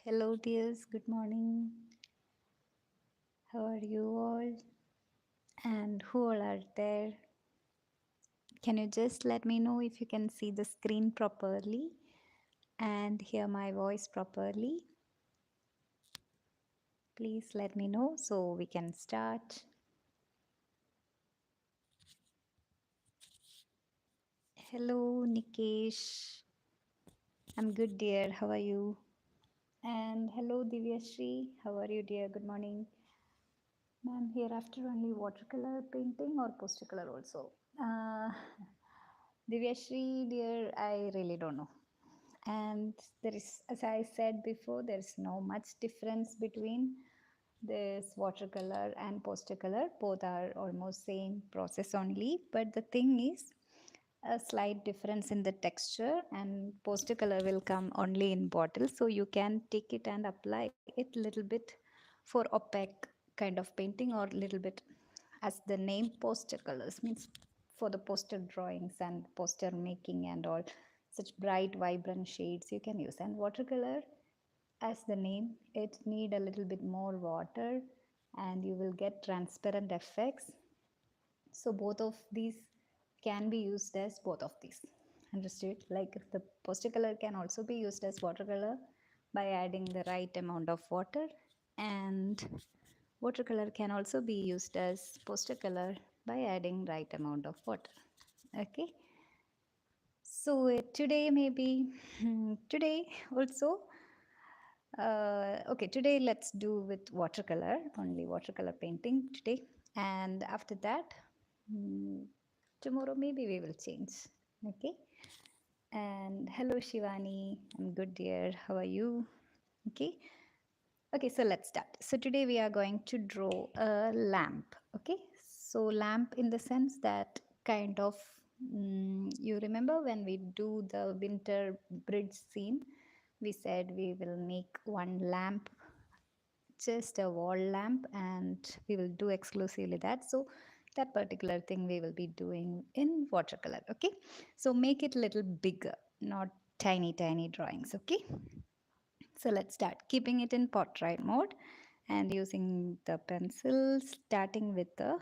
Hello, dears. Good morning. How are you all? And who all are there? Can you just let me know if you can see the screen properly and hear my voice properly? Please let me know so we can start. Hello, Nikesh. I'm good, dear. How are you? And hello, Divyashri. How are you, dear? Good morning. Ma'am, hereafter only watercolor painting or poster color also? Uh, Divyashri, dear, I really don't know. And there is, as I said before, there's no much difference between this watercolor and poster color. Both are almost same process only, but the thing is a slight difference in the texture, and poster color will come only in bottle, so you can take it and apply it little bit for opaque kind of painting, or little bit, as the name, poster colors means for the poster drawings and poster making and all, such bright vibrant shades you can use. And watercolor, as the name, it need a little bit more water and you will get transparent effects. So both of these can be used as both of these. Understood? Like the poster color can also be used as watercolor by adding the right amount of water, and watercolor can also be used as poster color by adding right amount of water. Okay. So today maybe today also okay, today let's do with watercolor, only watercolor painting today. And after that, mm, tomorrow maybe we will change. Okay. And hello, Shivani. I'm good, dear. How are you? Okay. Okay, so let's start. So today we are going to draw a lamp. Okay. So lamp in the sense that kind of, you remember when we do the winter bridge scene, we said we will make one lamp, just a wall lamp, and we will do exclusively that. So that particular thing we will be doing in watercolor. Okay, so make it a little bigger, not tiny drawings. Okay, so let's start keeping it in portrait mode and using the pencil, starting with the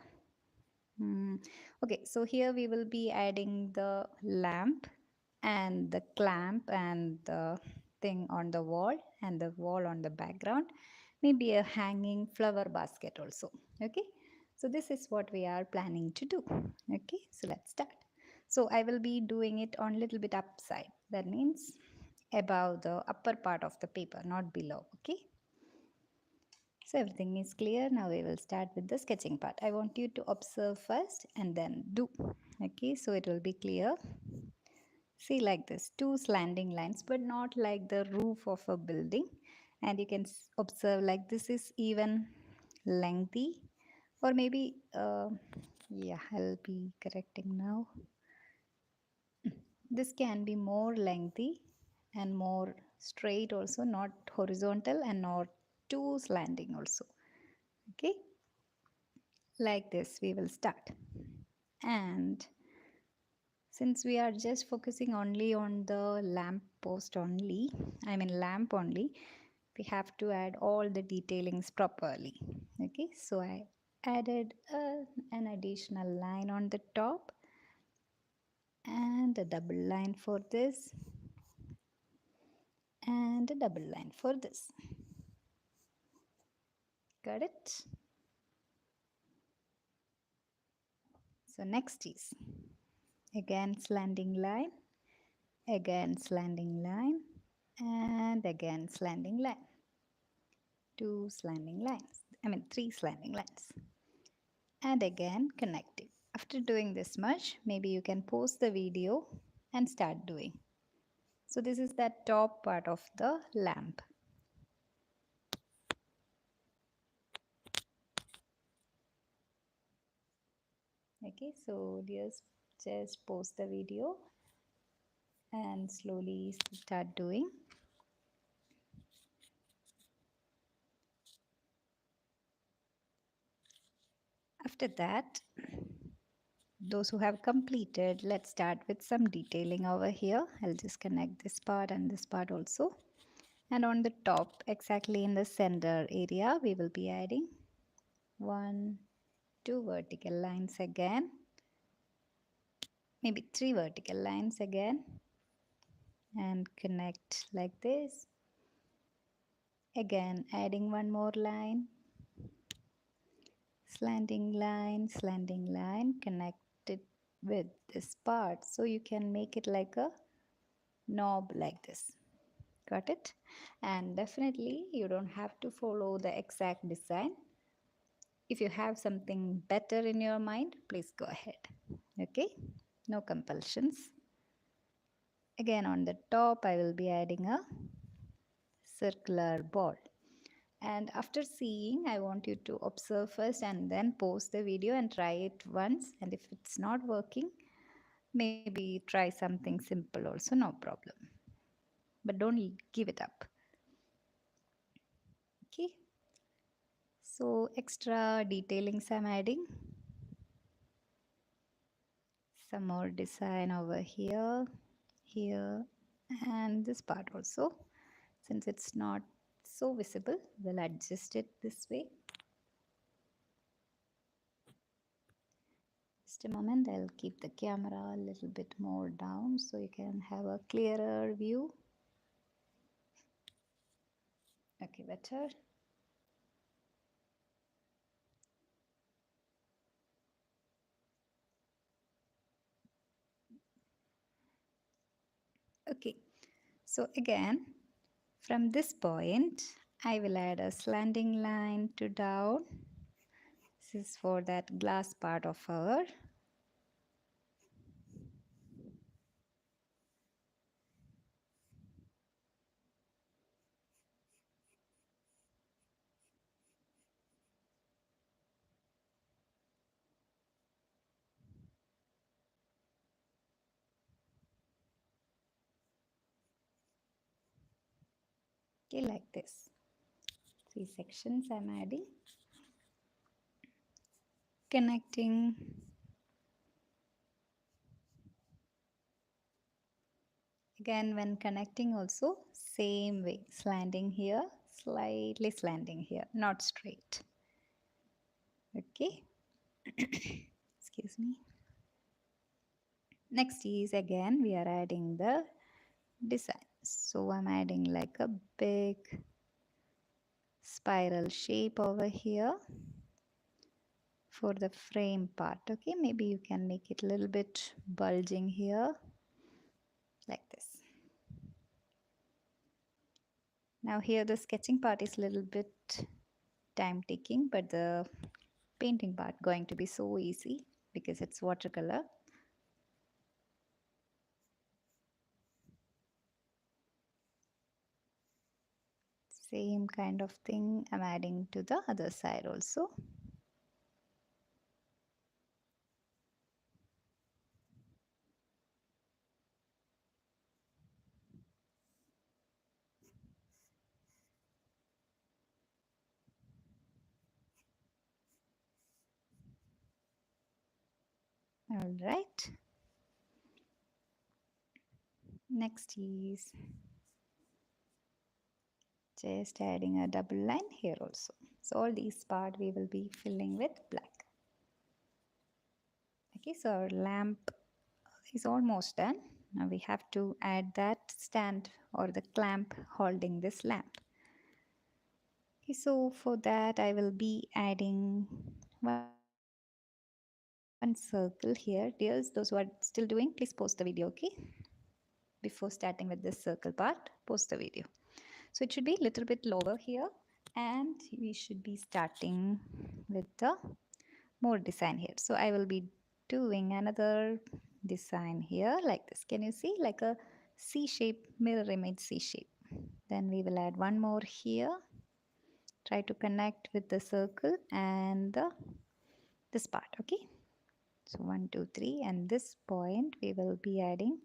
okay, so here we will be adding the lamp and the clamp and the thing on the wall and the wall on the background, maybe a hanging flower basket also. Okay, so this is what we are planning to do. Okay, so let's start. So I will be doing it on little bit upside, that means above the upper part of the paper, not below. Okay, so everything is clear. Now we will start with the sketching part. I want you to observe first and then do. Okay, so it will be clear. See, like this, two slanting lines, but not like the roof of a building. And you can observe like this is even lengthy, or maybe, yeah, I'll be correcting now. This can be more lengthy and more straight also, not horizontal and not too slanting also. Okay, like this we will start. And since we are just focusing only on the lamp post only, I mean lamp only, we have to add all the detailings properly. Okay, so I added an additional line on the top and a double line for this and a double line for this. Got it? So next is again slanting line, again slanting line, and again slanting line. Two slanting lines, I mean three slanting lines, and again connecting. After doing this much, maybe you can pause the video and start doing. So this is that top part of the lamp. Okay, so just pause the video and slowly start doing. After that, those who have completed, let's start with some detailing over here. I'll just connect this part and this part also. And on the top, exactly in the center area, we will be adding one, two vertical lines again, maybe three vertical lines again, and connect like this. Again, adding one more line, slanting line, connect it with this part. So you can make it like a knob like this. Got it? And definitely you don't have to follow the exact design. If you have something better in your mind, please go ahead. Okay? No compulsions. Again, on the top, I will be adding a circular ball. And after seeing, I want you to observe first and then pause the video and try it once. And if it's not working, maybe try something simple also, no problem. But don't give it up. Okay. So extra detailings I'm adding. Some more design over here, here, and this part also. Since it's not so visible, we'll adjust it this way. Just a moment, I'll keep the camera a little bit more down so you can have a clearer view. Okay, better. Okay, so again, from this point, I will add a slanting line to down. This is for that glass part of our okay, like this. Three sections I'm adding. Connecting. Again, when connecting also, same way. Slanting here, slightly slanting here, not straight. Okay. Excuse me. Next is again, we are adding the design. So I'm adding like a big spiral shape over here for the frame part. Okay, maybe you can make it a little bit bulging here like this. Now here the sketching part is a little bit time taking, but the painting part going to be so easy because it's watercolor. Same kind of thing I'm adding to the other side also. All right. Next is just adding a double line here also. So all these part we will be filling with black. Okay, so our lamp is almost done. Now we have to add that stand or the clamp holding this lamp. Okay, so for that I will be adding one circle here. Dears, those who are still doing, please pause the video, okay? Before starting with this circle part, pause the video. So it should be a little bit lower here, and we should be starting with the more design here. So I will be doing another design here like this. Can you see, like a C shape, mirror image C shape? Then we will add one more here. Try to connect with the circle and this part. Okay, so 1 2 3, and this point we will be adding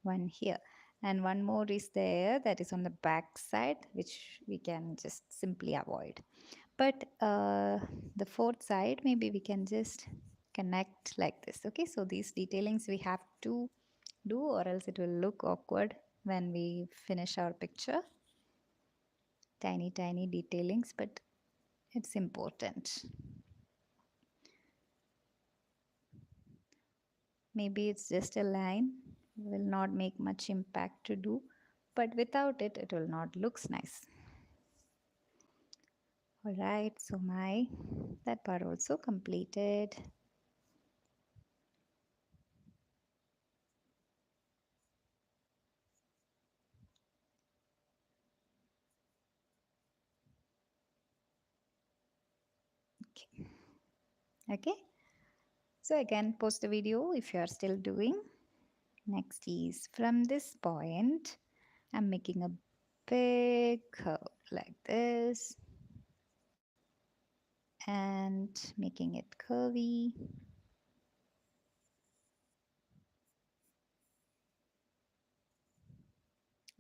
one here, and one more is there that is on the back side, which we can just simply avoid. But the fourth side, maybe we can just connect like this. Okay, so these detailings we have to do, or else it will look awkward when we finish our picture. Tiny, tiny detailings, but it's important. Maybe it's just a line, will not make much impact to do, but without it, it will not looks nice. All right, so my that part also completed. Okay. Okay. So again, post the video if you are still doing. Next is from this point, I'm making a big curve like this and making it curvy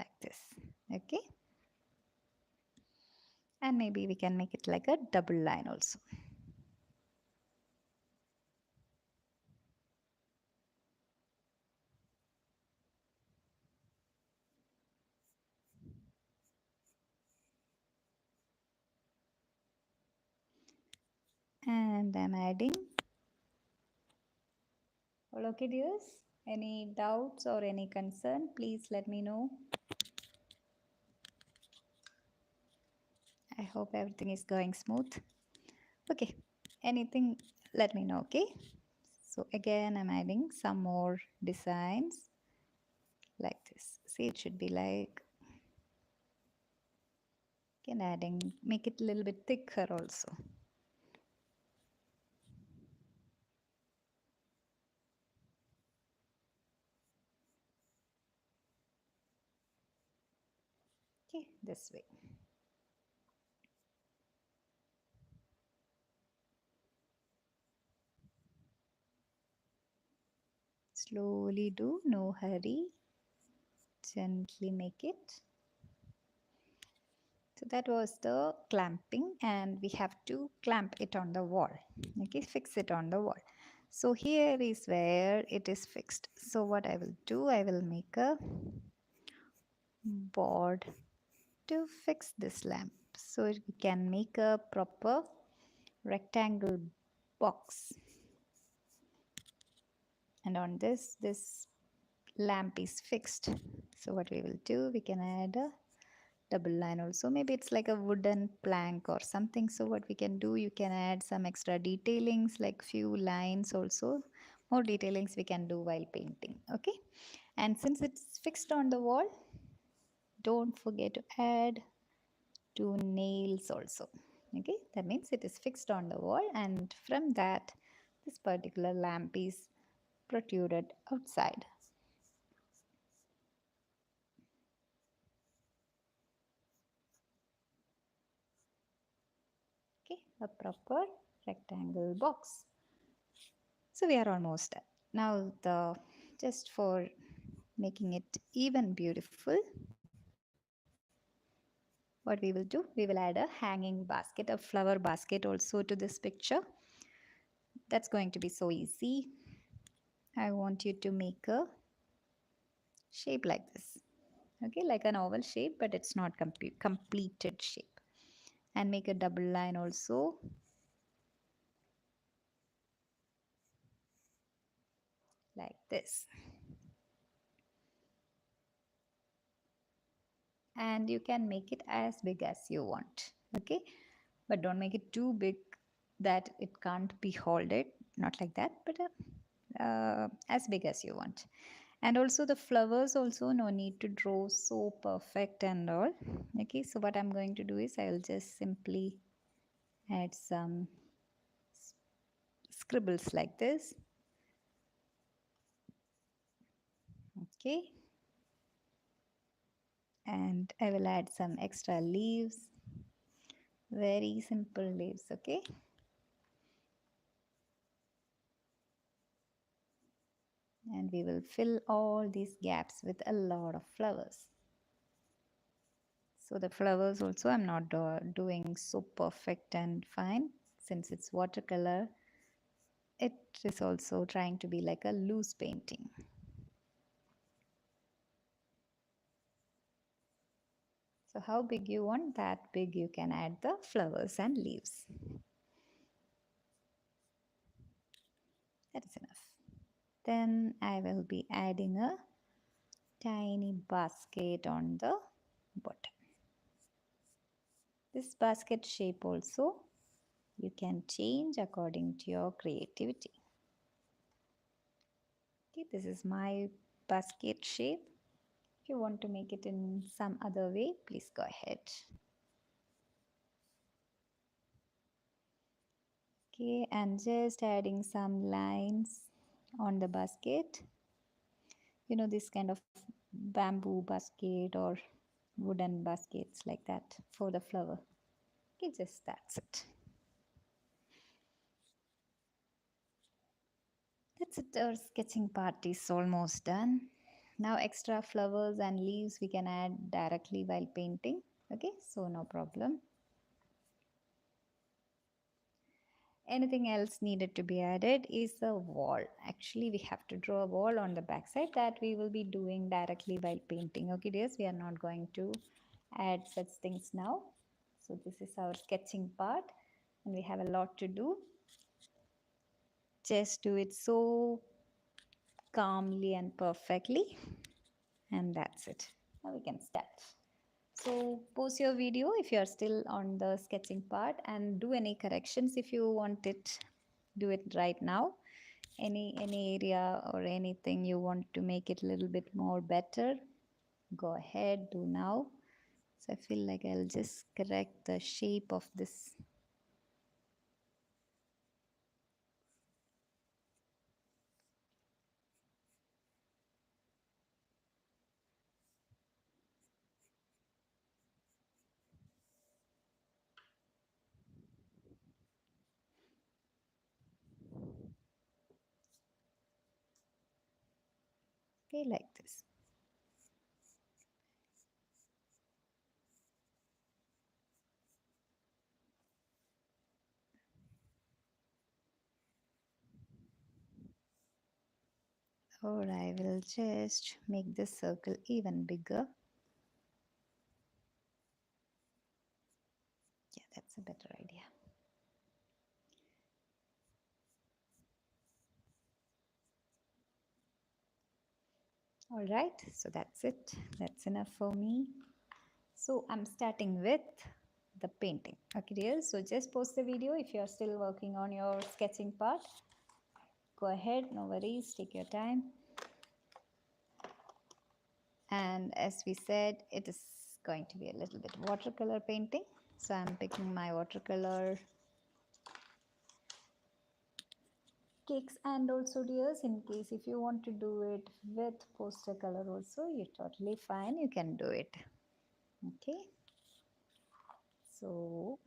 like this. Okay. And maybe we can make it like a double line also. And I'm adding. All okay, dears? Any doubts or any concern? Please let me know. I hope everything is going smooth. Okay, anything, let me know, okay? So again, I'm adding some more designs like this. See, it should be like, again adding, make it a little bit thicker also. Okay, this way. Slowly do, no hurry. Gently make it. So that was the clamping, and we have to clamp it on the wall. Okay, fix it on the wall. So here is where it is fixed. So what I will do, I will make a board to fix this lamp. So we can make a proper rectangle box. And on this lamp is fixed. So what we will do, we can add a double line also. Maybe it's like a wooden plank or something. So what we can do, you can add some extra detailings like few lines also. More detailings we can do while painting. Okay. And since it's fixed on the wall, don't forget to add two nails also. Okay. That means it is fixed on the wall, and from that this particular lamp is protruded outside. Okay, a proper rectangle box. So we are almost done. Now just for making it even beautiful, what we will do, we will add a hanging basket, a flower basket also to this picture. That's going to be so easy. I want you to make a shape like this. Okay, like an oval shape, but it's not completed shape. And make a double line also like this. And you can make it as big as you want. Okay, but don't make it too big that it can't be holded, not like that, but as big as you want. And also the flowers also, no need to draw so perfect and all. Okay, so what I'm going to do is I will just simply add some scribbles like this. Okay, and I will add some extra leaves, very simple leaves. Okay, and we will fill all these gaps with a lot of flowers. So the flowers also I'm not doing so perfect and fine, since it's watercolor. It is also trying to be like a loose painting. So how big you want, that big you can add the flowers and leaves. That is enough. Then I will be adding a tiny basket on the bottom. This basket shape also you can change according to your creativity. Okay, this is my basket shape. If you want to make it in some other way, please go ahead. Okay, and just adding some lines on the basket. You know, this kind of bamboo basket or wooden baskets like that for the flower. Okay, just that's it. That's it, our sketching part is almost done. Now extra flowers and leaves we can add directly while painting. Okay, so no problem. Anything else needed to be added is a wall. Actually, we have to draw a wall on the back side that we will be doing directly while painting. Okay, dears, we are not going to add such things now. So this is our sketching part and we have a lot to do. Just do it so calmly and perfectly, and that's it. Now we can start. So pause your video if you are still on the sketching part and do any corrections if you want it. Do it right now. Any area or anything you want to make it a little bit more better, go ahead, do now. So I feel like I'll just correct the shape of this. Okay, like this. Or I will just make this circle even bigger. Yeah, that's a better idea. All right, so that's it. That's enough for me. So I'm starting with the painting. Okay, dear. So just pause the video if you're still working on your sketching part. Go ahead, no worries, take your time. And as we said, it is going to be a little bit watercolor painting. So I'm picking my watercolor cakes, and also dears, in case if you want to do it with poster color also, you're totally fine, you can do it. Okay, so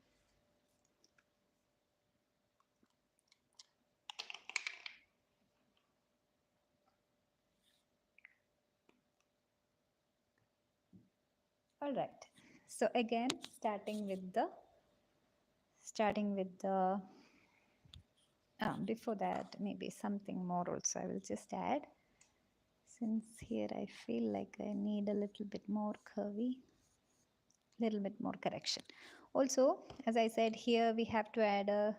all right, so again starting with the before that maybe something more also I will just add, since here I feel like I need a little bit more curvy, little bit more correction. Also, as I said, here we have to add a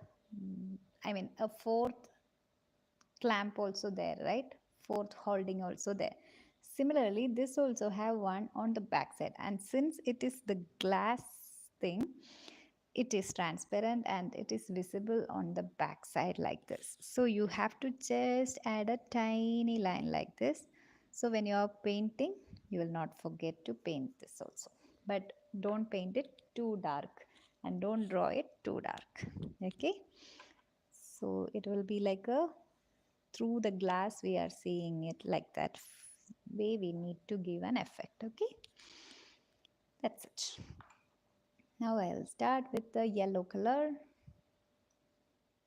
fourth clamp also there, right? Fourth holding also there. Similarly, this also have one on the back side, and since it is the glass thing, it is transparent and it is visible on the back side like this. So you have to just add a tiny line like this. So when you are painting, you will not forget to paint this also. But don't paint it too dark and don't draw it too dark. Okay. So it will be like a through the glass we are seeing it like that way we need to give an effect. Okay. That's it. Now I'll start with the yellow color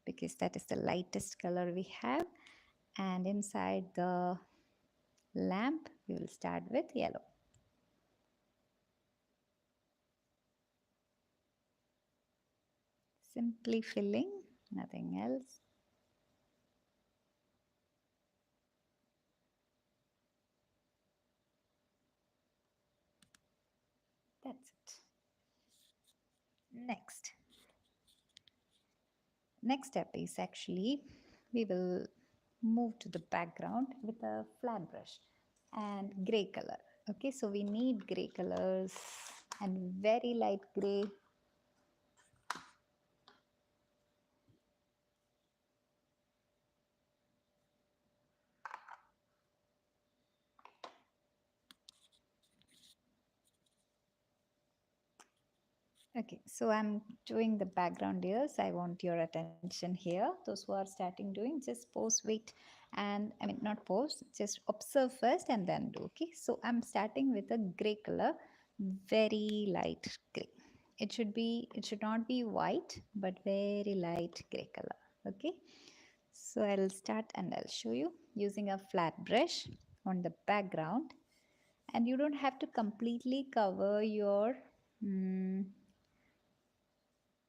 because that is the lightest color we have, and inside the lamp we will start with yellow. Simply filling, nothing else. That's it. Next, next step is actually we will move to the background with a flat brush and gray color. Okay, so we need gray colors and very light gray. Okay, so I'm doing the background layers. I want your attention here. Those who are starting doing, just pause, wait, and I mean, not pause, just observe first and then do. Okay, so I'm starting with a gray color, very light gray. It should not be white, but very light gray color. Okay, so I'll start and I'll show you using a flat brush on the background, and you don't have to completely cover your. mm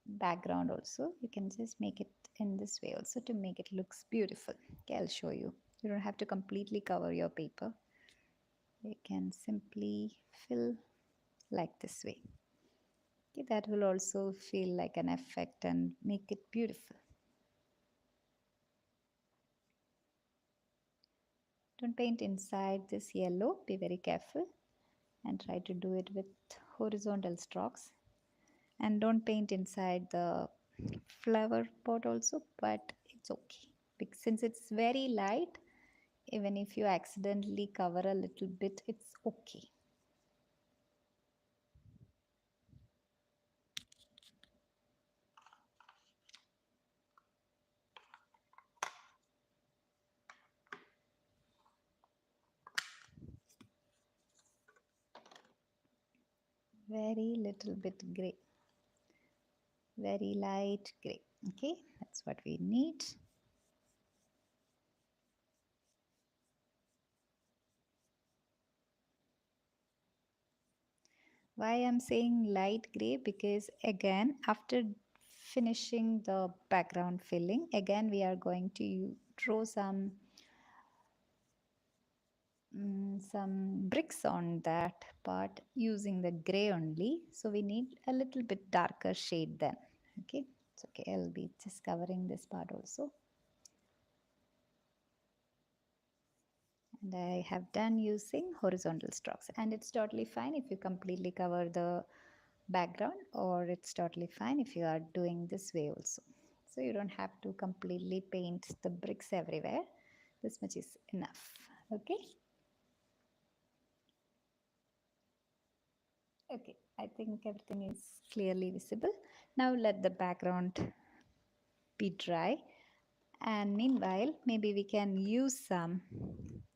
background also. You can just make it in this way also to make it looks beautiful. Okay, I'll show you. You don't have to completely cover your paper. You can simply fill like this way. Okay, that will also feel like an effect and make it beautiful. Don't paint inside this yellow. Be very careful and try to do it with horizontal strokes. And don't paint inside the flower pot also, but it's okay. Because since it's very light, even if you accidentally cover a little bit, it's okay. Very little bit gray, very light gray. Okay, that's what we need. Why I'm saying light gray? Because again, after finishing the background filling, again we are going to draw some bricks on that part using the gray only. So we need a little bit darker shade then. Okay, it's okay. I'll be just covering this part also. And I have done using horizontal strokes, and it's totally fine if you completely cover the background, or it's totally fine if you are doing this way also. So you don't have to completely paint the bricks everywhere. This much is enough. Okay. Okay, I think everything is clearly visible. Now let the background be dry, and meanwhile maybe we can use some.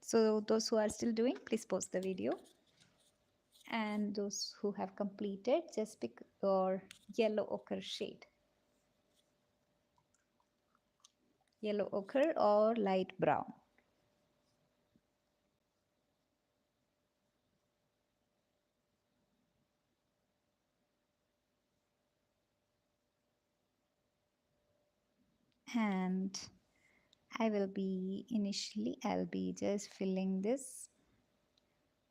So those who are still doing, please pause the video, and those who have completed, just pick your yellow ochre shade, yellow ochre or light brown. And I'll be just filling this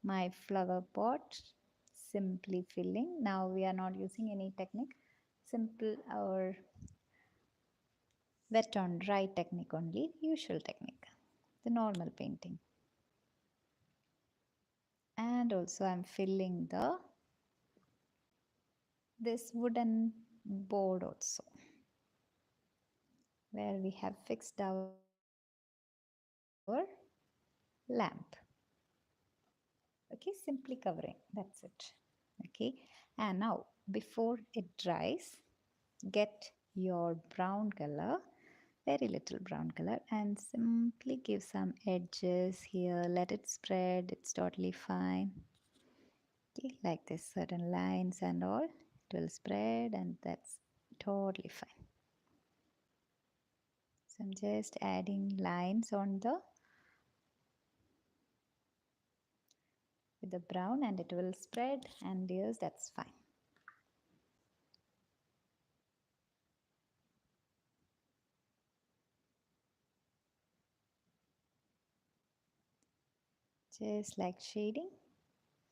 my flower pot, simply filling. Now we are not using any technique, simple or wet on dry technique only, usual technique, the normal painting. And also I'm filling the this wooden board also, where we have fixed our lamp. Okay, simply covering, that's it. Okay, and now before it dries, get your brown color, very little brown color, and simply give some edges here. Let it spread, it's totally fine. Okay, like this, certain lines and all, it will spread, and that's totally fine. So I'm just adding lines on the with the brown, and it will spread, and yes, that's fine. Just like shading.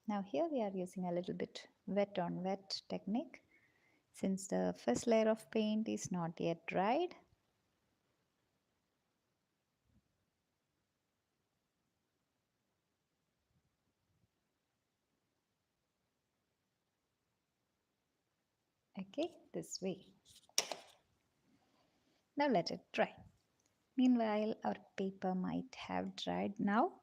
Now here we are using a little bit wet on wet technique, since the first layer of paint is not yet dried. Okay, this way. Now let it dry. Meanwhile, our paper might have dried now.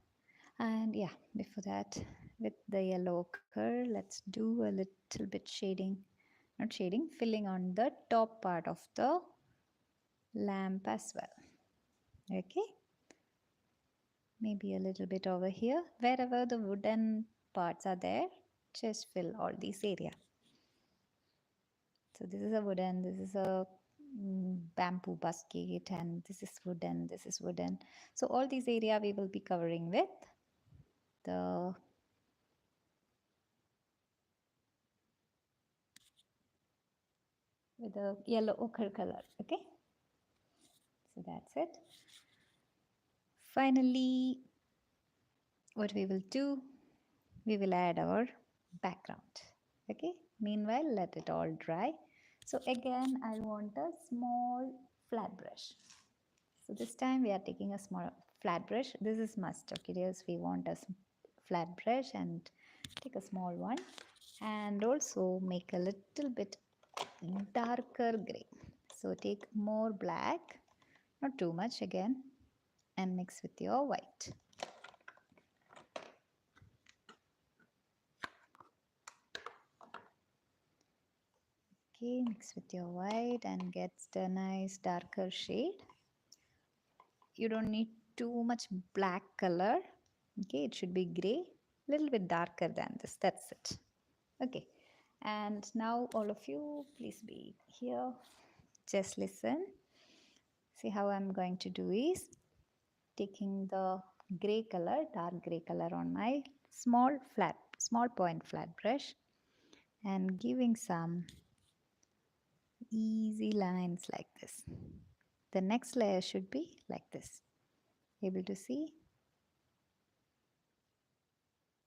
And yeah, before that, with the yellow ochre, let's do a little bit shading, not shading, filling on the top part of the lamp as well. Okay, maybe a little bit over here. Wherever the wooden parts are there, just fill all these area. So this is a wooden, this is a bamboo basket, and this is wooden, this is wooden. So all these area we will be covering the with the yellow ochre color. Okay, so that's it. Finally, what we will do, we will add our background. Okay, meanwhile let it all dry. So again I want a small flat brush. So this time we are taking a small flat brush. This is must. Okay, yes, we want a flat brush and take a small one, and also make a little bit darker gray. So take more black, not too much again, and mix with your white. Okay, mix with your white and gets the nice darker shade. You don't need too much black color. Okay, it should be gray, a little bit darker than this. That's it. Okay, and now all of you, please be here. Just listen. See how I'm going to do is taking the gray color, dark gray color on my small point flat brush and giving some easy lines like this. The next layer should be like this. Able to see?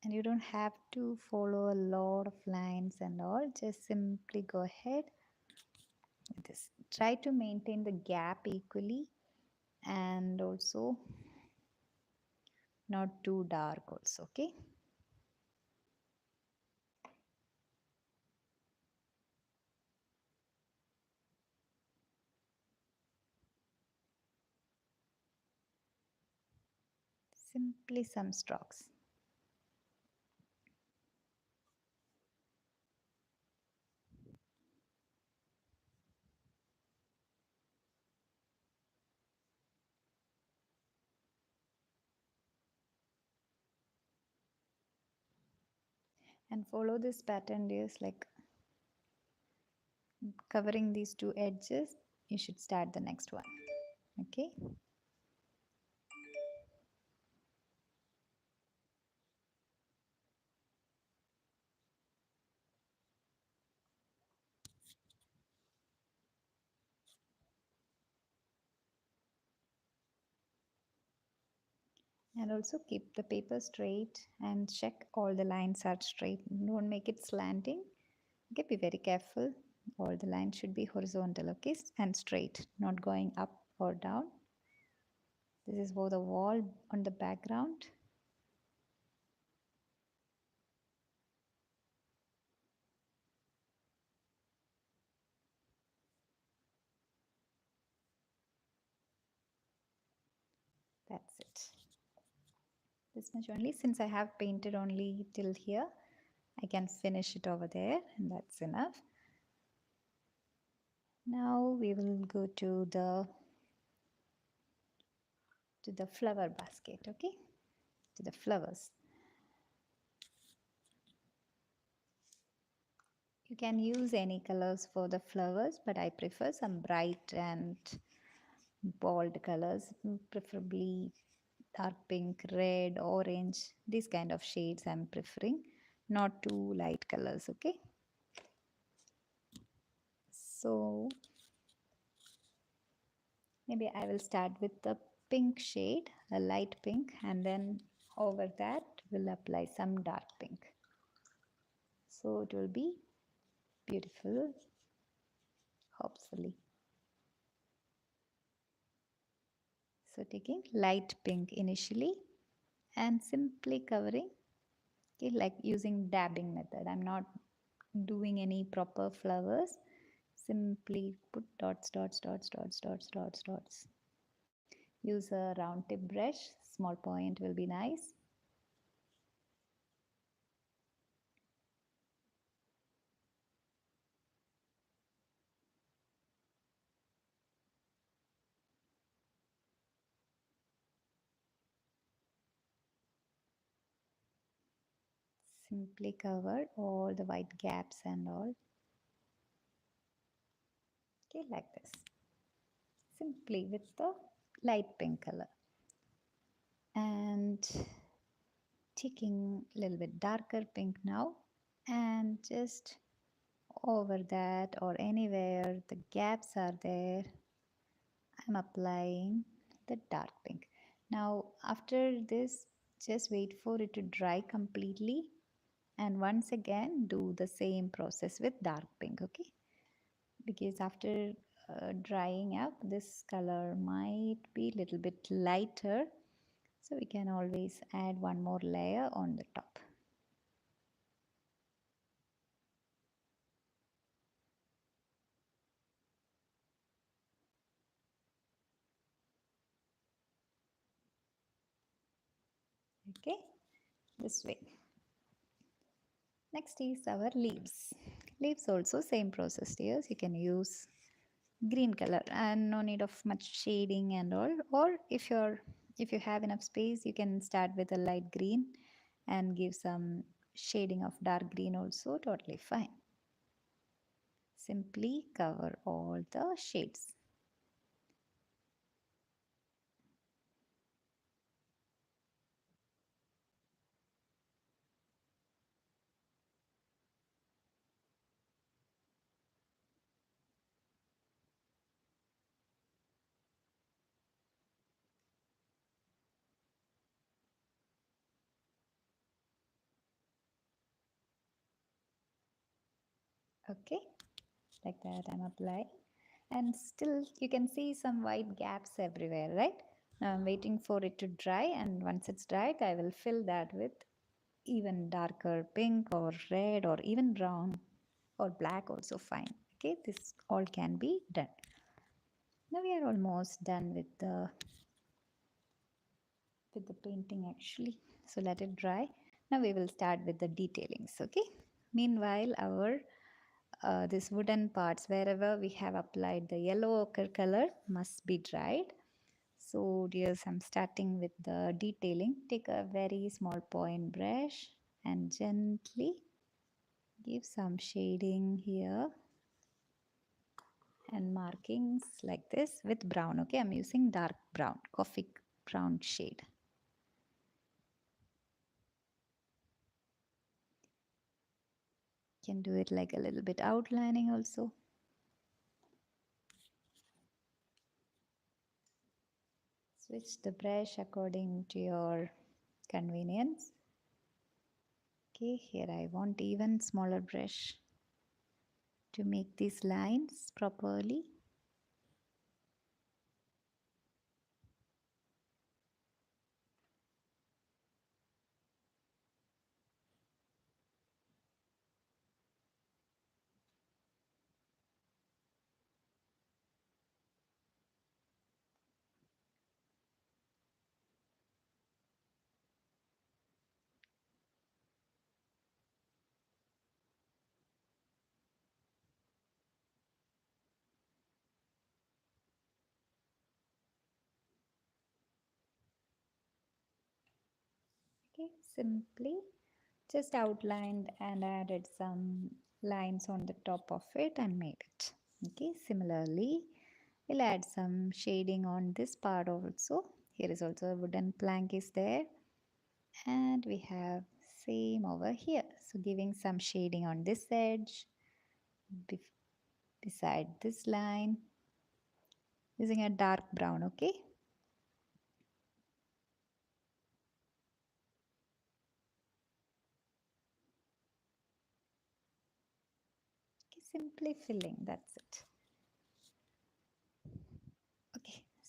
And you don't have to follow a lot of lines and all. Just simply go ahead with this. Try to maintain the gap equally and also not too dark also, okay? Simply some strokes. And follow this pattern, dears, like covering these two edges. You should start the next one, okay? And also keep the paper straight and check all the lines are straight. Don't make it slanting. Okay, be very careful. All the lines should be horizontal, okay, and straight, not going up or down. This is for the wall on the background. That's it. This much only. Since I have painted only till here, I can finish it over there, and that's enough. Now we will go to the flower basket, okay? To the flowers. You can use any colors for the flowers, but I prefer some bright and bold colors, preferably dark pink, red, orange, these kind of shades I'm preferring, not too light colors, okay? So maybe I will start with the pink shade, a light pink, and then over that we'll apply some dark pink. So it will be beautiful. hopefully. So taking light pink initially and simply covering, okay, like using dabbing method. I'm not doing any proper flowers. Simply put dots, dots, dots, dots, dots, dots, dots. Use a round tip brush. Small point will be nice. Simply cover all the white gaps and all. Okay, like this. Simply with the light pink color. And taking a little bit darker pink now, and just over that or anywhere the gaps are there, I'm applying the dark pink. Now after this, just wait for it to dry completely, and once again do the same process with dark pink. Okay, because after drying up, this color might be a little bit lighter, so we can always add one more layer on the top. Okay, this way. Next is our leaves. Leaves also same process, dears. You can use green color and no need of much shading and all. Or if you have enough space, you can start with a light green and give some shading of dark green also. Totally fine. Simply cover all the shades. Okay, like that I'm applying. And still you can see some white gaps everywhere, right? Now I'm waiting for it to dry, and once it's dried, I will fill that with even darker pink or red or even brown or black also fine. Okay, this all can be done. Now we are almost done with the painting actually. So let it dry. Now we will start with the detailings. Okay. Meanwhile, our this wooden parts wherever we have applied the yellow ochre color must be dried. So dears, I'm starting with the detailing. Take a very small point brush and gently give some shading here and markings like this with brown. Okay, I'm using dark brown, coffee brown shade. Can do it like a little bit outlining also. Switch the brush according to your convenience. Okay, here I want even smaller brush to make these lines properly. Okay, simply just outlined and added some lines on the top of it and made it. Okay, similarly, we'll add some shading on this part also. Here is also a wooden plank is there, and we have same over here. So giving some shading on this edge beside this line using a dark brown. Okay, simply filling, that's it.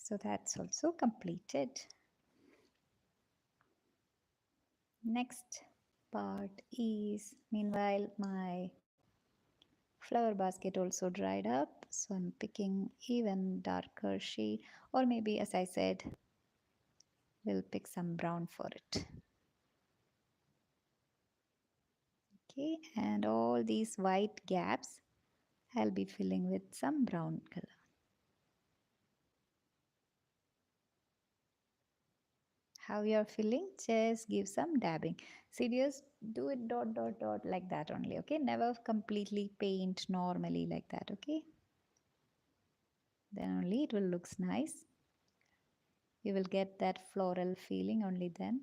So that's also completed. Next part is, meanwhile, my flower basket also dried up. So I'm picking even darker shade, or maybe, as I said, we'll pick some brown for it. Okay, and all these white gaps I'll be filling with some brown color. How you're filling, just give some dabbing. See, just do it dot dot dot like that only. Okay, never completely paint normally like that. Okay, then only it will looks nice. You will get that floral feeling only then.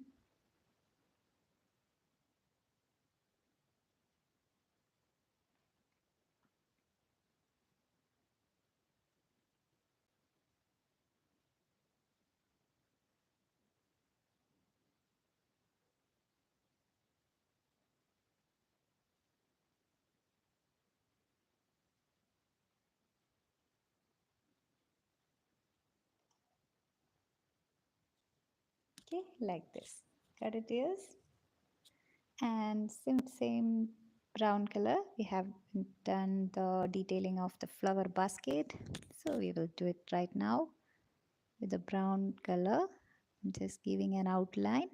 Okay, like this. Cut it ears, and same brown color. We have done the detailing of the flower basket, so we will do it right now with the brown color. I'm just giving an outline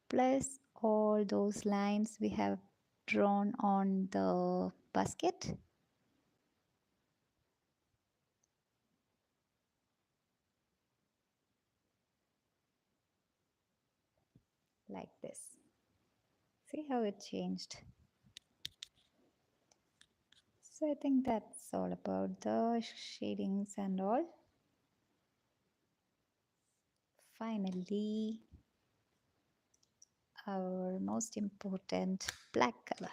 plus all those lines we have drawn on the basket like this. See how it changed. So I think that's all about the shadings and all. Finally, our most important black color.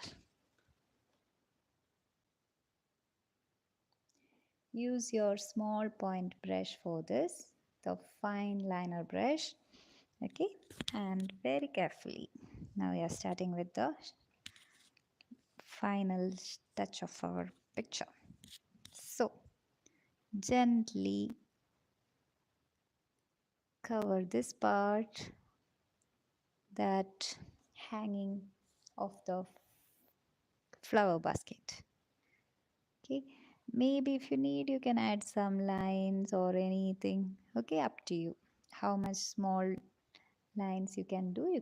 Use your small point brush for this, the fine liner brush. Okay, and very carefully. Now we are starting with the final touch of our picture. So, gently cover this part, that hanging of the flower basket. Okay, maybe if you need, you can add some lines or anything. Okay, up to you. How much small lines you can do.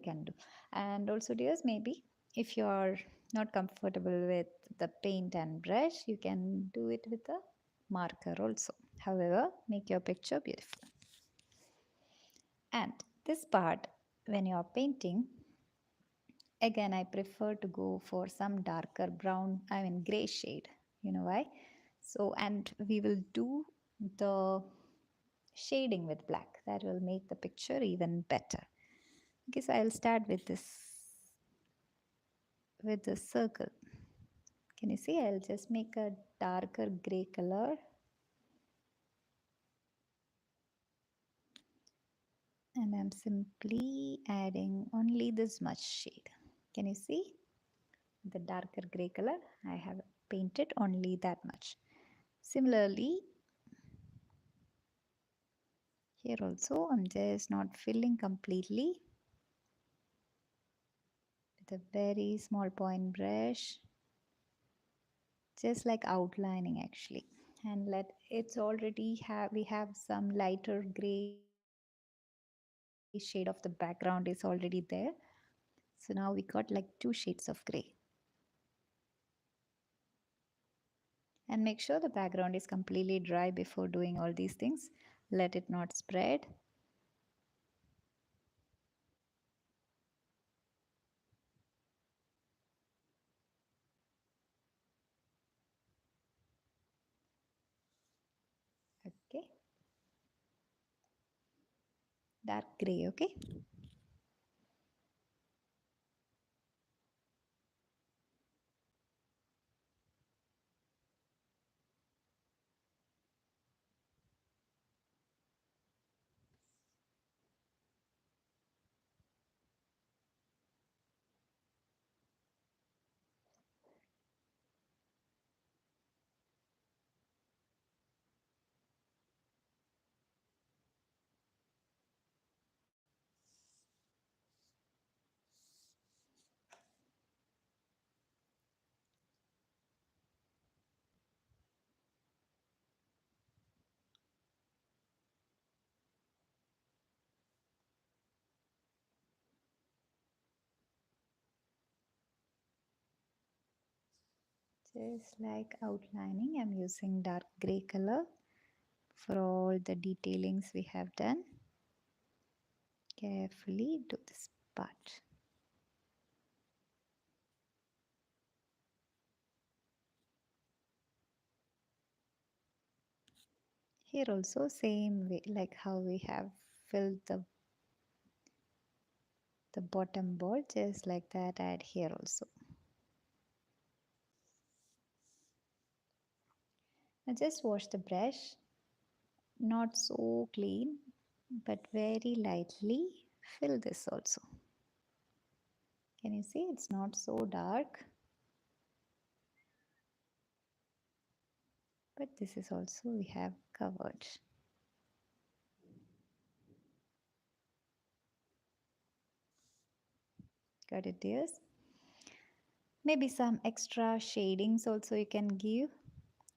And also, dears, maybe if you are not comfortable with the paint and brush, you can do it with a marker also. However, make your picture beautiful. And this part, when you are painting, again, I prefer to go for some darker brown, I mean gray shade. You know why? So, and we will do the shading with black. That will make the picture even better. Okay, so I'll start with the circle. Can you see? I'll just make a darker gray color. And I'm simply adding only this much shade. Can you see? The darker gray color, I have painted only that much. Similarly, here also I'm just not filling completely with a very small point brush, just like outlining actually. And let it's already have we have some lighter gray shade of the background is already there. So now we got like two shades of gray. And make sure the background is completely dry before doing all these things. Let it not spread. Okay, dark gray. Okay, Just like outlining, I'm using dark gray color for all the detailings we have done. Carefully do this part. Here also same way, like how we have filled the bottom ball, just like that add here also. Now just wash the brush, not so clean, but very lightly fill this also. Can you see it's not so dark? But this is also we have covered. Got it, dears? Maybe some extra shadings also you can give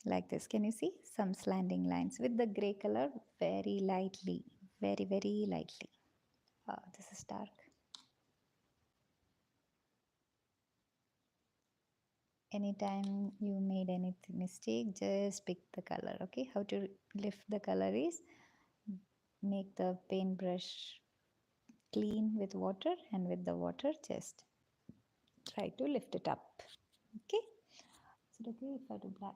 like this. Can you see some slanting lines with the gray color very lightly, very lightly. This is dark. Anytime you made any mistake, just pick the color. Okay, how to lift the color is make the paintbrush clean with water, and with the water just try to lift it up. Okay, is it okay if I do black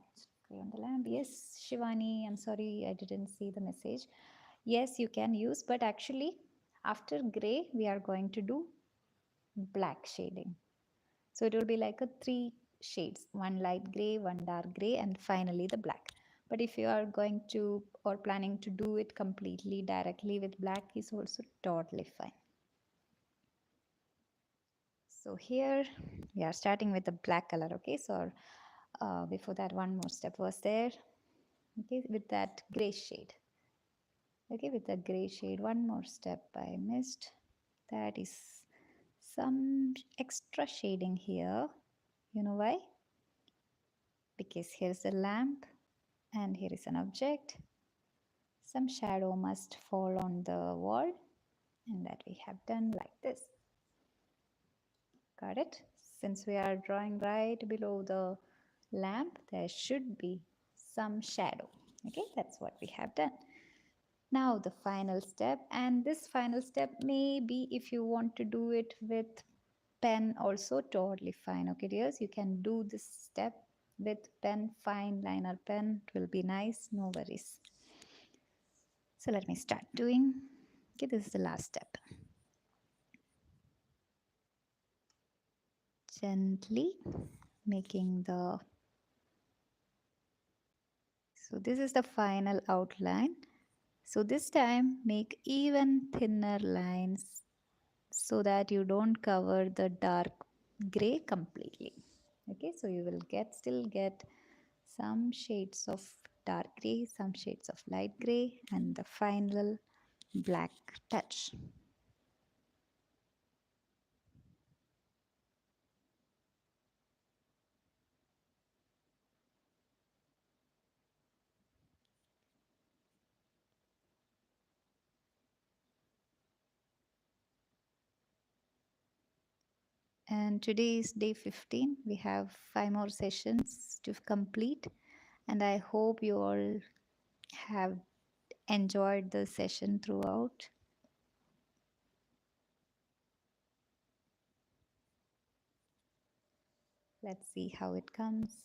gray on the lamp? Yes, Shivani, I'm sorry I didn't see the message. Yes, you can use, but actually after gray we are going to do black shading. So it will be like a three shades, one light gray, one dark gray, and finally the black. But if you are going to or planning to do it completely directly with black is also totally fine. So here we are starting with the black color. Okay, so before that one more step was there. Okay, with that gray shade. Okay, with the gray shade, one more step I missed. That is some extra shading here. You know why? Because here's a lamp and here is an object. Some shadow must fall on the wall, and that we have done like this. Got it? Since we are drawing right below the lamp, there should be some shadow. Okay, that's what we have done. Now the final step, and this final step maybe if you want to do it with pen also totally fine. Okay dears, you can do this step with pen, fine liner pen, it will be nice, no worries. So let me start doing. Okay, this is the last step. Gently making the, so this is the final outline. So this time make even thinner lines so that you don't cover the dark gray completely. Okay, so you will still get some shades of dark gray, some shades of light gray, and the final black touch. And today is day 15. We have 5 more sessions to complete, and I hope you all have enjoyed the session throughout. Let's see how it comes.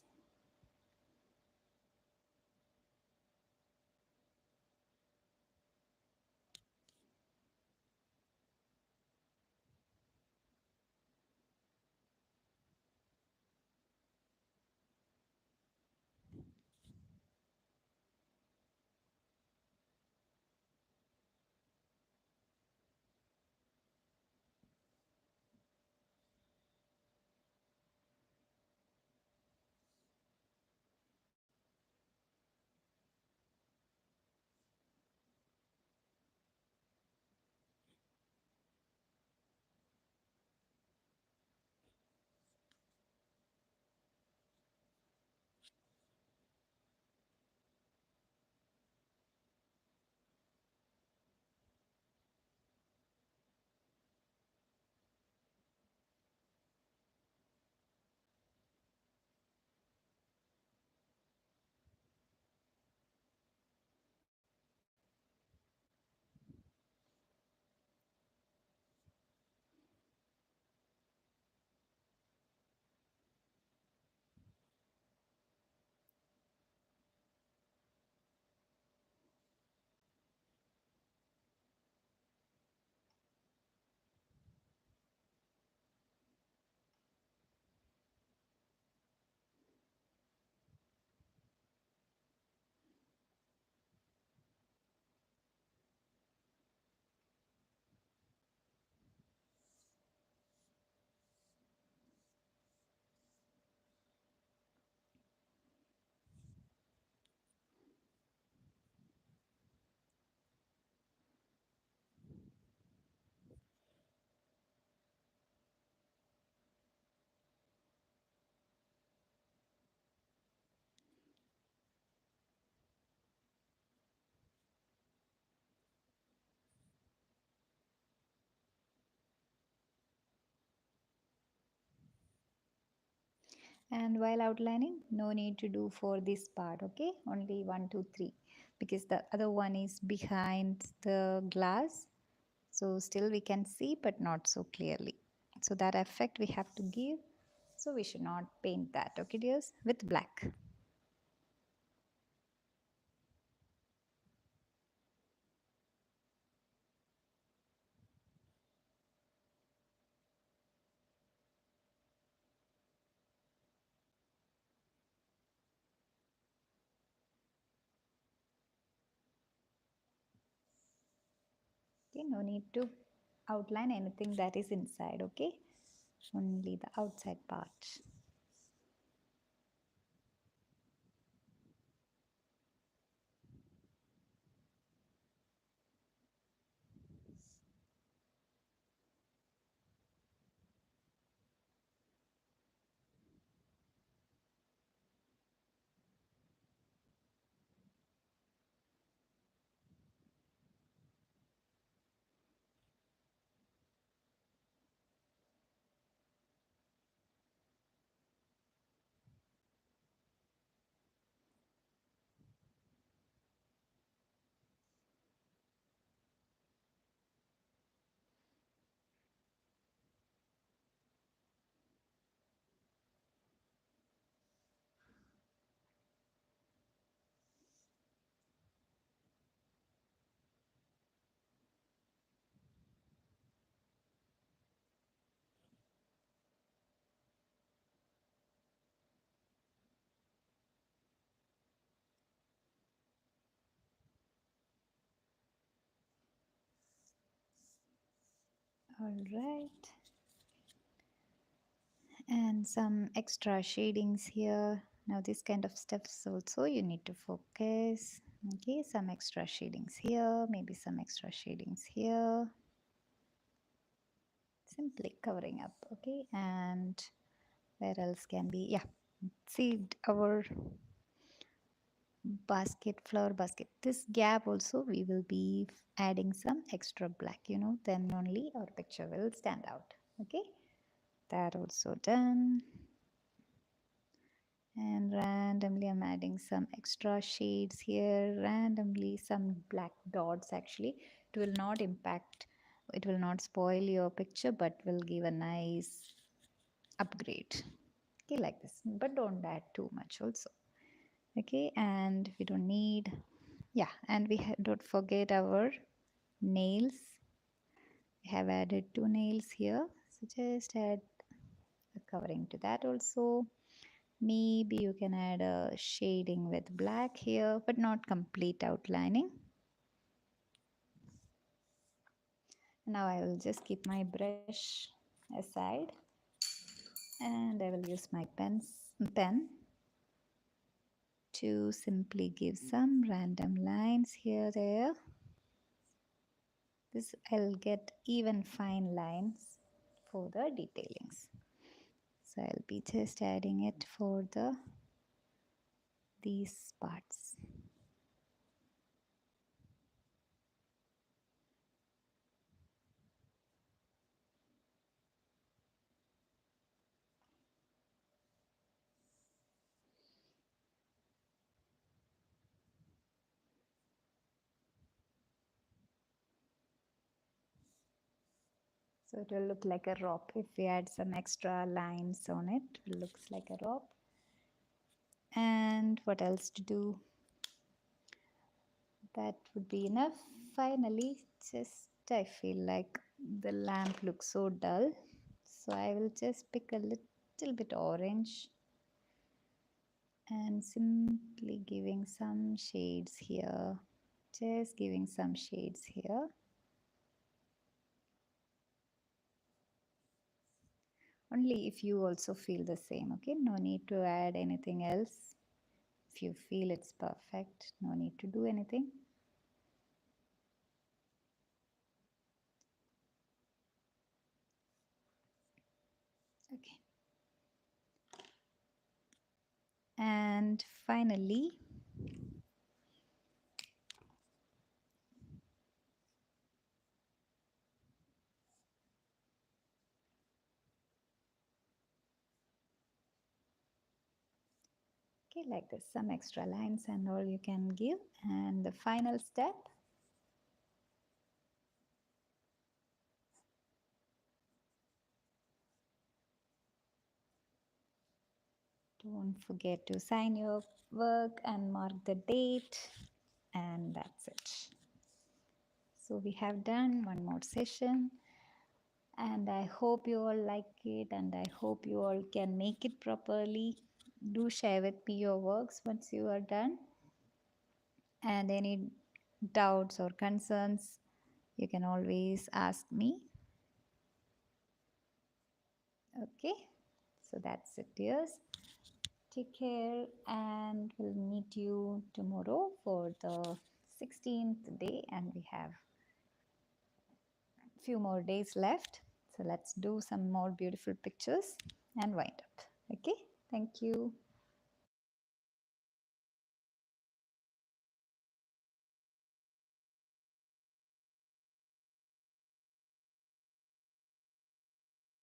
And while outlining, no need to do for this part, okay? Only one, two, three, because the other one is behind the glass. So still we can see, but not so clearly. So that effect we have to give. So we should not paint that, okay dears, with black. Okay, no need to outline anything that is inside, okay? Only the outside part. All right. And some extra shadings here. Now this kind of stuffs also you need to focus. Okay, some extra shadings here, maybe some extra shadings here. Simply covering up, okay? And where else can be? Yeah, see our basket, flower basket. This gap also we will be adding some extra black, then only our picture will stand out, okay? That also done. And randomly I'm adding some extra shades here, randomly some black dots. Actually it will not impact, it will not spoil your picture, but will give a nice upgrade, okay, like this. But don't add too much also, okay? And we don't need, yeah, and we don't forget our nails. We have added two nails here, so just add a covering to that also. Maybe you can add a shading with black here, but not complete outlining. Now I will just keep my brush aside and I will use my pen to simply give some random lines here, there. This I'll get even fine lines for the detailings. So I'll be just adding it for these parts. So it will look like a rope. If we add some extra lines on it, it looks like a rope. And what else to do? That would be enough. Finally, just I feel like the lamp looks so dull. So I will just pick a little bit orange and simply giving some shades here. Just giving some shades here. Only if you also feel the same, okay? No need to add anything else. If you feel it's perfect, no need to do anything. Okay. And finally, Okay, like this, some extra lines and all you can give. And the final step, don't forget to sign your work and mark the date, and that's it. So we have done one more session, and I hope you all like it, and I hope you all can make it properly. Do share with me your works once you are done, and any doubts or concerns, you can always ask me. Okay, so that's it, dears. Take care, and we'll meet you tomorrow for the 16th day, and we have a few more days left. So let's do some more beautiful pictures and wind up. Okay, thank you.